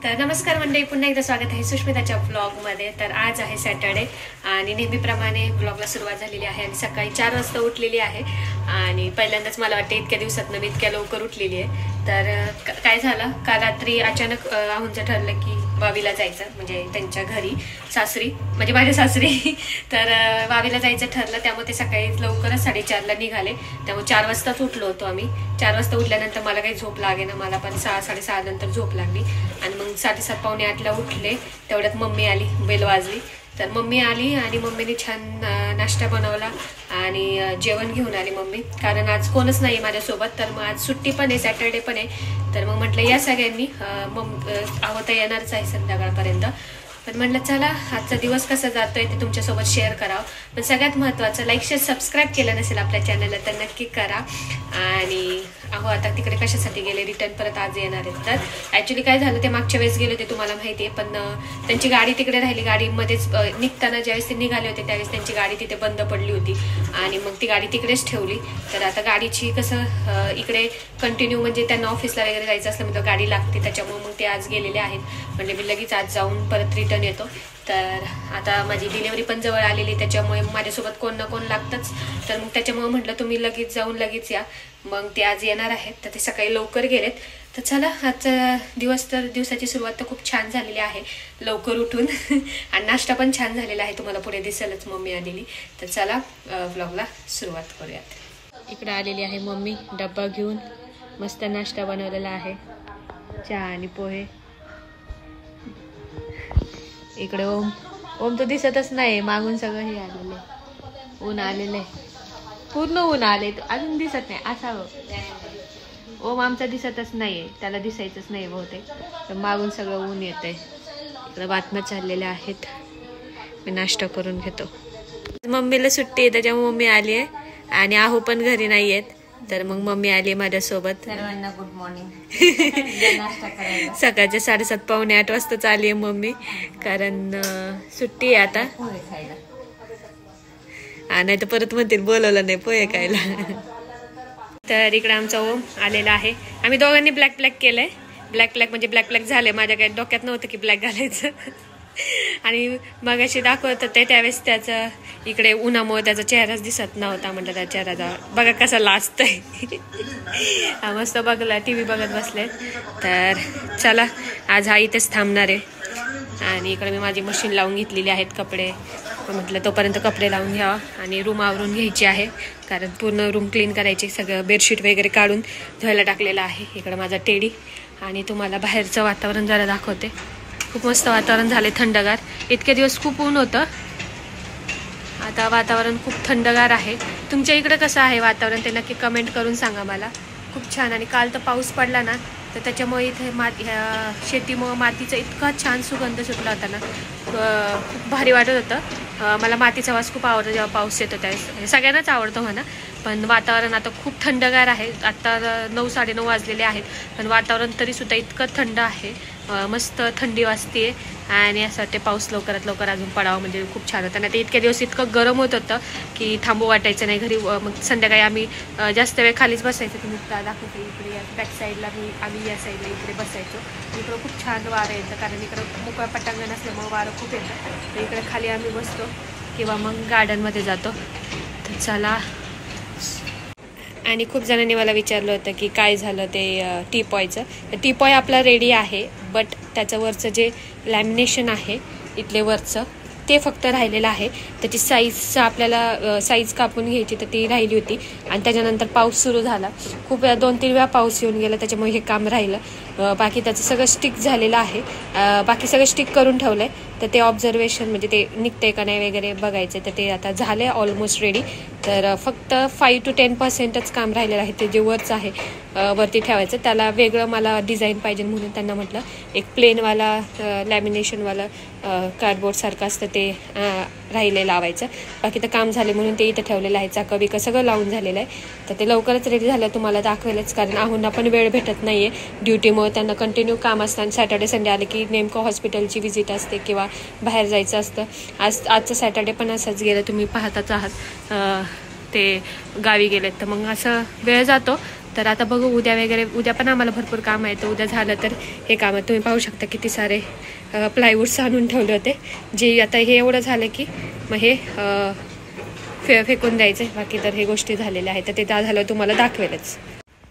तर नमस्कार मंडळी, पुन्हा एकदा स्वागत आहे सुष्मिताच्या ब्लॉगमध्ये। तर आज आहे सॅटर्डे आणि नेहमीप्रमाणे ब्लॉगला सुरुवात झालेली आहे आणि सकाळी 4 वाजता उठलेली आहे आणि पहिल्यांदाच मला वाटते इतक्या दिवसात मी इतक्या लवकर उठलेली आहे। तर काय झालं, काल रात्री अचानक आहुंचं ठरलं की वावीला जायचं, म्हणजे त्यांच्या घरी सासरी, म्हणजे माझ्या सासरी। तर वावीला जायचं ठरलं, त्यामुळे ते सकाळी लवकरच 4:30ला निघाले। त्यामुळे 4 वाजताच उठलो होतो आम्ही। 4 वाजता उठल्यानंतर मला काही झोप लागे ना, मला पण 6-6:30 नंतर झोप लागली आणि मग 7:30 पावणे 8ला उठले। तेवढ्यात मम्मी आली, बेल वाजली। तर मम्मी आली आणि मम्मीने छान नाश्ता बनवला आणि जेवण घेऊन आली मम्मी, कारण आज कोणच नाही माझ्यासोबत। तर मग आज सुट्टी पण आहे, सॅटर्डे पण आहे। तर मग म्हटलं या सगळ्यांनी, आवता येणारच आहे संध्याकाळपर्यंत। पण म्हटलं चला आजचा दिवस कसा जातोय ते तुमच्यासोबत शेअर करावं। पण सगळ्यात महत्त्वाचं, लाईक शेअर सबस्क्राईब केलं नसेल आपल्या चॅनलला तर नक्की करा। आणि आता तिकडे कशासाठी गेले, रिटर्न परत आज येणार आहेत। तर ॲक्च्युली काय झालं, ते मागच्या वेळेस गेले होते तुम्हाला माहिती आहे, पण त्यांची गाडी तिकडे राहिली। गाडीमध्येच निघताना ज्यावेळेस ते निघाले होते त्यावेळेस त्यांची गाडी तिथे बंद पडली होती आणि मग ती गाडी तिकडेच ठेवली। तर आता गाडीची कसं इकडे कंटिन्यू, म्हणजे त्यांना ऑफिसला वगैरे जायचं असलं म्हणजे गाडी लागते, त्याच्यामुळे मग ते आज गेलेले आहेत। म्हणजे मी लगेच आज जाऊन परत रिटर्न येतो। तर आता माझी डिलेवरी पण जवळ आलेली, त्याच्यामुळे माझ्यासोबत कोण ना कोण लागतंच। तर मग त्याच्यामुळे म्हटलं तुम्ही लगेच जाऊन लगेच या। मग ते आज येणार आहेत, तर ते सकाळी लवकर गेलेत। तर चला आजचा दिवस, तर दिवसाची सुरुवात तर खूप छान झालेली आहे लवकर उठून आणि नाश्ता पण छान झालेला आहे, तुम्हाला पुढे दिसेलच मम्मी आलेली। तर चला व्लॉगला सुरुवात करूयात। इकडे आलेली आहे मम्मी डब्बा घेऊन, मस्त नाश्ता बनवलेला आहे, चहा आणि पोहे। इकडे ओम तो दिसतच नाही, मागून सगळं हे आलेलं आहे, ऊन आलेलं आहे, पूर्ण ऊन आले, अजून दिसत नाही असावं। ओम आमचा दिसतच नाहीये, त्याला दिसायचंच नाही बहुतेक, तर मागून सगळं ऊन येतंय। इकडे बातम्या चाललेल्या आहेत, मी नाश्ता करून घेतो। मम्मीला सुट्टी आहे त्याच्यामुळे मम्मी आली आहे आणि आहू पण घरी नाही आहेत, तर मग मम्मी आली माझ्यासोबत। सर्वांना गुड मॉर्निंग। सकाळच्या 7:30 पावणे 8 वाजता आली आहे मम्मी, कारण सुट्टी आहे आता। नाही तर परत म्हणतील बोलवलं नाही पोहे खायला। तर इकडे आमचा ओम आलेला आहे। आम्ही दोघांनी ब्लॅक केलंय, ब्लॅक म्हणजे ब्लॅक झाले, माझ्या काही डोक्यात नव्हतं की ब्लॅक घालायचं। आणि मग अशी दाखवत होते त्यावेळेस त्याचं इकडे उन्हामुळे त्याचा चेहराच दिसत नव्हता, म्हटलं त्या चेहरा बघा कसा लाजतंय। मस्त बघला, TV बघत बसले। तर चला आज हा इथेच थांबणार आहे आणि इकडे मी माझी मशीन लावून घेतलेली आहेत कपडे, म्हटलं तोपर्यंत कपडे लावून घ्यावा आणि रूम आवरून घ्यायची आहे, कारण पूर्ण रूम क्लीन करायची, सगळं बेडशीट वगैरे काढून धुवायला टाकलेलं आहे। इकडं माझा टेडी आणि तुम्हाला बाहेरचं वातावरण जरा दाखवते, खूप मस्त वातावरण झाले, थंडगार। इतके दिवस खूप ऊन होतं, आता वातावरण खूप थंडगार आहे। तुमच्या इकडे कसं आहे वातावरण ते नक्की कमेंट करून सांगा मला, खूप छान। आणि काल तर पाऊस पडला ना, तर त्याच्यामुळे इथे शेतीमुळे मातीचा इतका छान सुगंध सुटला होता ना, खूप भारी वाटत होतं। मला मातीचा वास खूप आवडतो जेव्हा पाऊस येतो त्यावेळेस, सगळ्यांनाच आवडतो म्हणा। पण वातावरण आता खूप थंडगार आहे, आता 9-9:30 वाजलेले आहेत, पण वातावरण तरीसुद्धा इतकं थंड आहे, मस्त थंडी वाजते आणि असं वाटते पाऊस लवकरात लवकर अजून पडावं, म्हणजे खूप छान होतं ना। ते इतक्या दिवस इतकं गरम होत होतं की थांबू वाटायचं नाही घरी। मग संध्याकाळी आम्ही जास्त वेळ खालीच बसायचं, तुम्ही दाखवते इकडे बॅक साईडला आम्ही या साईडला इकडे बसायचो। इकडं खूप छान वारं येतं, कारण इकडं मोकळं पटांगण असल्यामुळे वारं खूप येतं। तर इकडे खाली आम्ही बसतो किंवा मग गार्डनमध्ये जातो। तर चला, आणि खूप जणांनी मला विचारलं होतं की काय झालं ते टीपॉयचं। तर टीपॉय आपला रेडी आहे, बट त्याचं वरचं जे लॅमिनेशन आहे इथले वरचं ते फक्त राहिलेलं आहे। त्याची साईज आपल्याला साईज कापून घ्यायची, तर ती राहिली होती। आणि त्याच्यानंतर पाऊस सुरू झाला, खूप वेळा 2-3 वेळा पाऊस येऊन गेला, त्याच्यामुळे हे काम राहिलं। बाकी त्याचं सगळं स्टिक झालेलं आहे, बाकी सगळं स्टिक करून ठेवलं आहे। तर ते ऑब्झर्वेशन, म्हणजे ते निघते का नाही वगैरे बघायचं, तर ते आता झालं आहे ऑलमोस्ट रेडी। तर फक्त 5 to 10%च काम राहिलेलं आहे, ते जे वरचं आहे वरती ठेवायचं। त्याला वेगळं मला डिझाईन पाहिजे म्हणून त्यांना म्हटलं एक प्लेनवाला लॅमिनेशनवाला कार्डबोर्ड सारखं असतं ते राहिले लावायचं। बाकी तर काम झाले म्हणून ते इथं ठेवलेलं आहे, चाकं बिकं सगळं लावून झालेलं आहे। तर ते लवकरच रेडी झालं तुम्हाला दाखवेलच, कारण आहूंना पण वेळ भेटत नाही आहे ड्युटीमुळे, त्यांना कंटिन्यू काम असतं आणि सॅटर्डे संडे आले की नेमकं हॉस्पिटलची व्हिजिट असते किंवा बाहेर जायचं असतं। आजचं सॅटर्डे पण असंच गेलं, तुम्ही पाहताच आहात, ते गावी गेलेत, तर मग असं वेळ जातो। तर आता बघू उद्या वगैरे, उद्या पण आम्हाला भरपूर काम आहे. तर उद्या झालं तर हे काम तुम्ही पाहू शकता किती सारे प्लायवूड्स आणून ठेवले होते, जे आता हे एवढं झालं की मग हे फेकून द्यायचं. बाकी तर हे गोष्टी झालेल्या आहेत, तर ते झालं तुम्हाला दाखवेलच.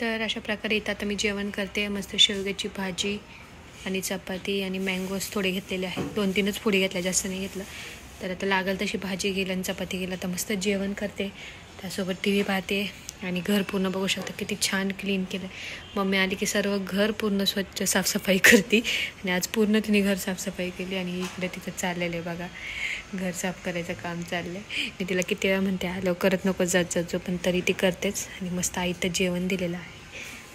तर अशा प्रकारे इथं आता मी जेवण करते. मस्त शेवग्याची भाजी आणि चपाती आणि मँगोज थोडे घेतलेले आहेत. 2-3च पुढे घेतल्या, जास्त नाही घेतलं. तर आता लागल तशी भाजी गेली आणि चपाती गेलं, तर मस्त जेवण करते. त्यासोबत TV पाहते आणि घर पूर्ण बघू शकता किती छान क्लीन केलं. मम्मी आली की सर्व घर पूर्ण स्वच्छ साफसफाई करते आणि आज पूर्ण तिने घर साफसफाई केली. आणि इकडे तिथं चाललेलं आहे बघा, घर साफ करायचं काम चाललं आहे. मी तिला किती वेळा म्हणते आलो करत नको जात जातो, पण तरी ती करतेच. आणि मस्त आईचं जेवण दिलेलं आहे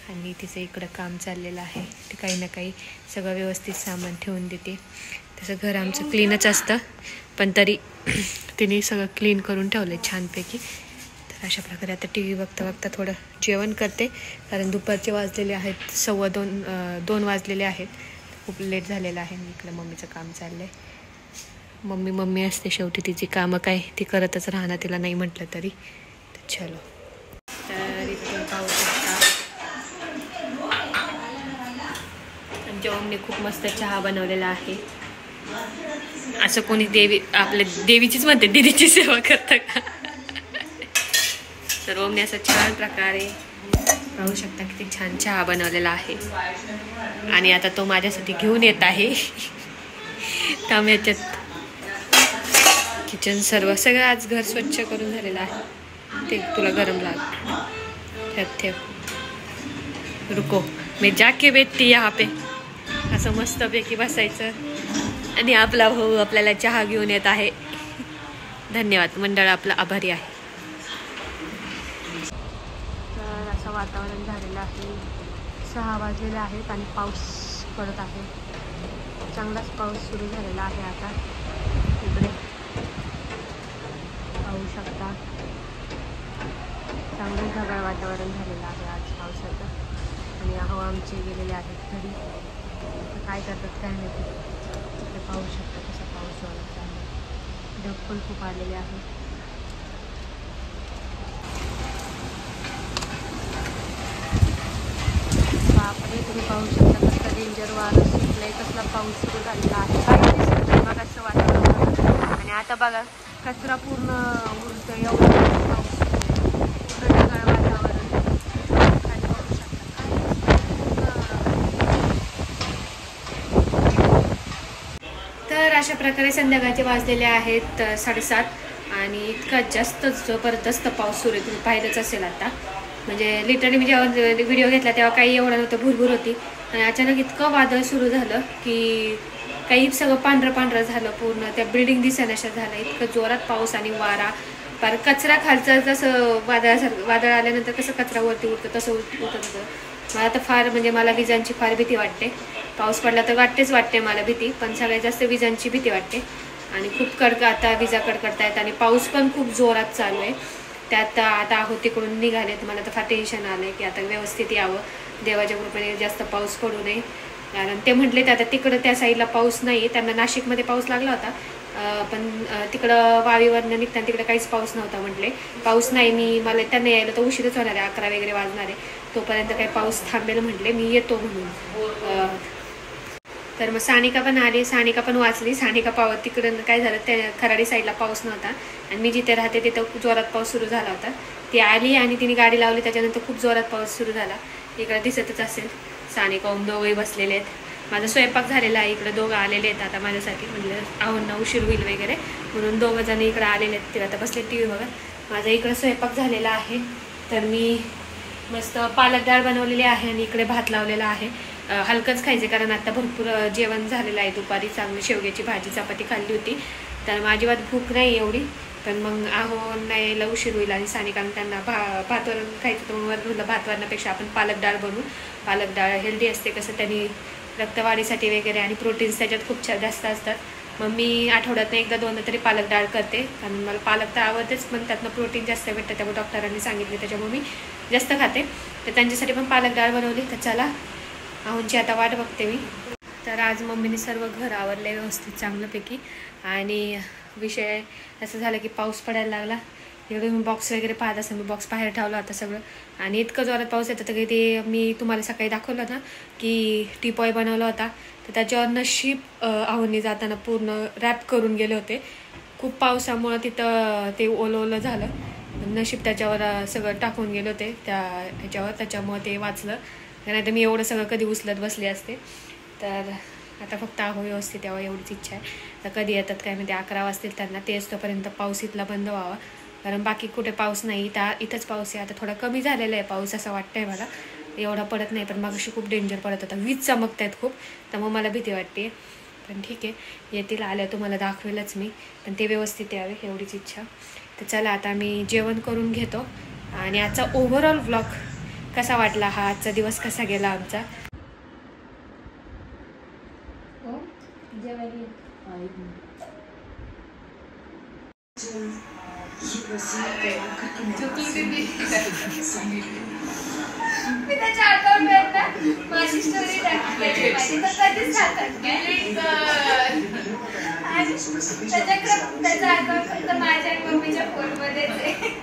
आणि तिचं इकडं काम चाललेलं आहे. ते काही ना काही सगळं व्यवस्थित सामान ठेवून देते. तसं घर आमचं क्लीनच असतं, पण तरी तिने सगळं क्लीन करून ठेवलं आहे छानपैकी. तर अशा प्रकारे आता TV बघता बघता थोडं जेवण करते, कारण दुपारचे वाजलेले आहेत 2:15 वाजलेले आहेत. खूप लेट झालेलं आहे. मी इकडं मम्मीचं काम चाललं आहे. मम्मी असते शेवटी, तिची कामं काय ती करतच राहणार, तिला नाही म्हटलं तरी. तर चलो, तर इथून पाहू शकता आमच्या मम्मीने खूप मस्त चहा बनवलेला आहे. असं कोणी आपल्या देवीचीच म्हणते दीदीची सेवा करतं का. तर ओमने असं छान प्रकारे पाहू शकता किती छान चहा बनवलेला आहे. आणि आता तो माझ्यासाठी घेऊन येत आहे. त्यामुळे याच्यात किचन सगळं आज घर स्वच्छ करून झालेलं आहे. ते तुला गरम लाग ठेव. रुको मी जाके बैठती यहाँ पे. असं मस्तपैकी बसायचं आणि आपला भाऊ आपल्याला चहा घेऊन येत आहे. धन्यवाद, मंडळ आपला आभारी आहे. तर असं वातावरण झालेलं आहे. 6 वाजलेले आहेत आणि पाऊस पडत आहे. चांगलाच पाऊस सुरू झालेला आहे. आता इकडे पाहू शकता चांगलं ढगाळ वातावरण झालेलं आहे आज पावसाचं. आणि हवा आमचे गेलेले आहेत घरी. काय करतात काय माहिती. इकडे पाहू शकता कसा पाऊस वाढत आहे. ढग पण खूप आलेले आहे. बापरे, तुम्ही पाहू शकता कसला डेंजर वारं सुटलंय, कसला पाऊस सुरू झालेला आहे. काही दिसत नाही बघा असं वातावरण. आणि आता बघा कचरा पूर्ण उडतो, एवढं पाऊस पूर्ण ढगाळ वातावरण. तर अशा प्रकारे संध्याकाळचे वाजलेले आहेत 7:30 आणि इतका जास्त जबरदस्त पाऊस सुरू आहे. तुम्ही पाहिलंच असेल आता. म्हणजे लिटरली मी जेव्हा व्हिडिओ घेतला तेव्हा काही एवढं नव्हतं, भुरभुर होती. आणि अचानक इतकं वादळ सुरू झालं की काही सगळं पांढरं झालं पूर्ण. त्या बिल्डिंग दिसेनाशा झालं. इतकं जोरात पाऊस आणि वारा. पर कचरा खालचं जसं वादळ आल्यानंतर कसं कचरा वरती उडतं तसं उडत होतं. मला तर फार म्हणजे मला विजांची फार भीती वाटते. पाऊस पडला तर वाटते मला भीती, पण सगळ्यात जास्त विजांची भीती वाटते. आणि खूप आता विजा कडकडतायत आणि पाऊस पण खूप जोरात चालू आहे. त्यात आता आहोत तिकडून निघाले, तर मला तर फार टेन्शन आलं आहे की आता व्यवस्थित यावं. देवाच्या कृपेने जास्त पाऊस पडू नये. कारण ते म्हटले तर आता तिकडं त्या साईडला पाऊस नाही. त्यांना नाशिकमध्ये पाऊस लागला होता, पण तिकडं वावीवरनं निघताना तिकडे काहीच पाऊस नव्हता. म्हटले पाऊस नाही, मला त्यांना यायला तर उशीरच होणार आहे, 11 वगैरे वाजणार आहे. तोपर्यंत काही पाऊस थांबेल म्हटले, मी येतो म्हणून. तर मग सानिका पण आली, सानिका पण वाचली. सानिका तिकडं काय झालं, त्या खराडी साईडला पाऊस नव्हता आणि मी जिथे राहते तिथं जोरात पाऊस सुरू झाला होता. ती आली आणि तिने गाडी लावली, त्याच्यानंतर खूप जोरात पाऊस सुरू झाला. इकडं दिसतच असेल सानिका दोघंही बसलेले आहेत. माझा स्वयंपाक झालेला आहे. इकडं दोघं आलेले आहेत आता माझ्यासाठी, म्हणजे आहोंना उशीर होईल वगैरे म्हणून 2 जण इकडं आलेले आहेत. ते आता बसले TV बघत. माझा इकडं स्वयंपाक झालेला आहे. तर मी मस्त पालक डाळ बनवलेली आहे आणि इकडे भात लावलेला आहे. हलकंच खायचे कारण आता भरपूर जेवण झालेलं आहे. दुपारी चांगली शेवग्याची भाजी चपाती खाल्ली होती, तर माझी भूक नाही एवढी. पण मग नाही यायला उशीर होईल आणि सानिकांना त्यांना भातवरण खायचं, तर मग म्हटलं भातवरणापेक्षा आपण पालक डाळ बनवू. पालक डाळ हेल्दी असते, कसं त्यांनी रक्तवाढीसाठी वगैरे आणि प्रोटीन्स त्याच्यात खूप जास्त असतात. मग मी आठवड्यातनं 1-2 तरी पालक डाळ करते, कारण मला पालक तर आवडतेच, पण त्यातनं प्रोटीन जास्त भेटतं. त्यामुळे डॉक्टरांनी सांगितले, त्याच्यामुळे मी जास्त खाते. तर त्यांच्यासाठी पण पालक डाळ बनवली. तर चला आहोंची आता वाट बघते मी. तर आज मम्मीने सर्व घर आवरले व्यवस्थित चांगल्यापैकी. आणि विषय असं झालं की पाऊस पडायला लागला एवढे मी बॉक्स वगैरे पाहत असं मी बॉक्स बाहेर ठेवला होता सगळं. आणि इतकं जोरात पाऊस येतं तर ते मी तुम्हाला सकाळी दाखवलं ना की टीपॉय बनवला होता, तर त्याच्यावर नशीब आहोनी जाताना पूर्ण रॅप करून गेले होते. खूप पावसामुळं तिथं ते ओलं झालं, नशीब त्याच्यावर सगळं टाकून गेले होते त्या ह्याच्यावर, त्याच्यामुळं ते वाचलं. नाही तर मी एवढं सगळं कधी उचलत बसले असते. तर आता फक्त आहो व्यवस्थित यावं एवढीच इच्छा आहे. तर कधी येतात काय म्हणजे 11 वाजतील त्यांना, तेच तोपर्यंत पाऊस इथला बंद व्हावा, कारण बाकी कुठे पाऊस नाही. इथंच पाऊस आहे. आता थोडा कमी झालेला आहे पाऊस असं वाटतंय मला, एवढा पडत नाही, पण मगाशी खूप डेंजर पडत होता. वीज चमकत आहेत खूप, त्यामुळे मला भीती वाटते. पण ठीक आहे, येतील आल्या तुम्हाला दाखवेलच मी, पण ते व्यवस्थित यावे एवढीच इच्छा. तर चला आता मी जेवण करून घेतो. आणि आजचा ओव्हरऑल व्लॉग कसा वाटला, हा आजचा दिवस कसा गेला आमचा. माझी स्टोरी त्याचा अकाउंट फक्त माझ्या आणि मम्मीच्या फोनमध्येच आहे.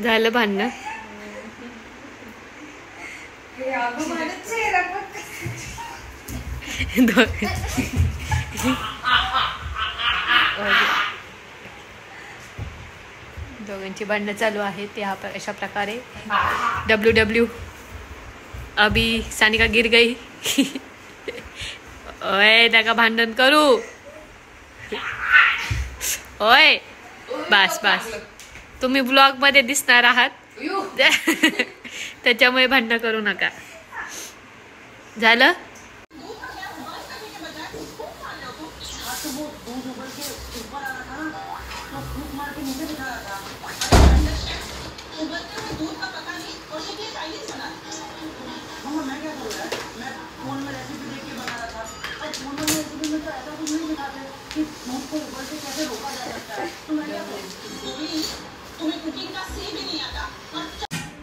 झालं भांडण. दोघांची भांडणं चालू आहेत. ते अशा प्रकारे WW अभी सानिका गिर गई. ओय नका भांडण करू. ओय बस बस, तुम्ही ब्लॉग मध्ये दिसणार आहात त्याच्यामुळे भांडण करू नका. झालं.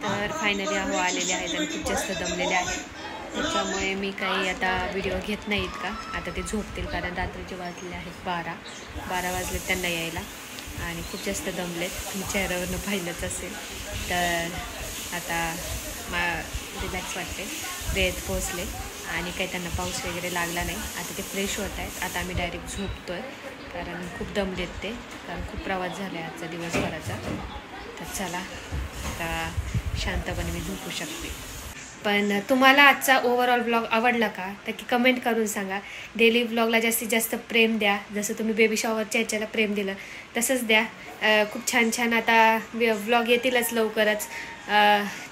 तर फायनली आहो आलेले आहेत आणि खूप जास्त दमलेले आहेत, त्याच्यामुळे मी काही आता व्हिडिओ घेत नाहीत का. आता ते झोपतील, कारण रात्रीचे वाजले आहेत 12 वाजलेत त्यांना यायला आणि खूप जास्त दमलेत. तुम्ही चेहऱ्यावरनं पाहिलंच असेल. तर आता रिलॅक्स वाटते, वेळेत पोचले आणि काही त्यांना पाऊस वगैरे लागला नाही. आता ते फ्रेश होत आहेत. आता आम्ही डायरेक्ट झोपतो आहे, कारण खूप दमलेत ते, कारण खूप प्रवास झाला आहे आजचा दिवसभराचा. तर चला आता शांतपणे मी झोपू शकते. पण तुम्हाला आजचा ओव्हरऑल ब्लॉग आवडला का, तर की कमेंट करून सांगा. डेली ब्लॉगला जास्तीत जास्त प्रेम द्या, जसं तुम्ही बेबी शॉवरच्या ह्याच्याला प्रेम दिलं तसंच द्या. खूप छान छान आता व्लॉग येतीलच लवकरच,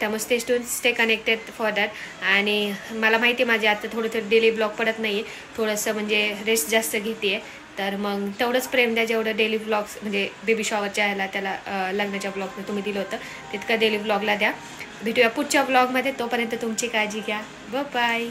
त्यामुळे स्टे कनेक्टेड फॉर दॅट. आणि मला माहिती आहे माझे आता थोडं डेली ब्लॉग पडत नाही आहे, थोडंसं म्हणजे रेस्ट जास्त घेते आहे. तर मग तेवढंच प्रेम द्या जेवढं डेली ब्लॉग्स म्हणजे बेबी शॉवरच्या ह्याला त्याला लग्नाच्या ब्लॉगमध्ये तुम्ही दिलं होतं तितकं डेली ब्लॉगला द्या. भेटूया पुढच्या ब्लॉगमध्ये. तोपर्यंत तुमची काळजी घ्या. बाय.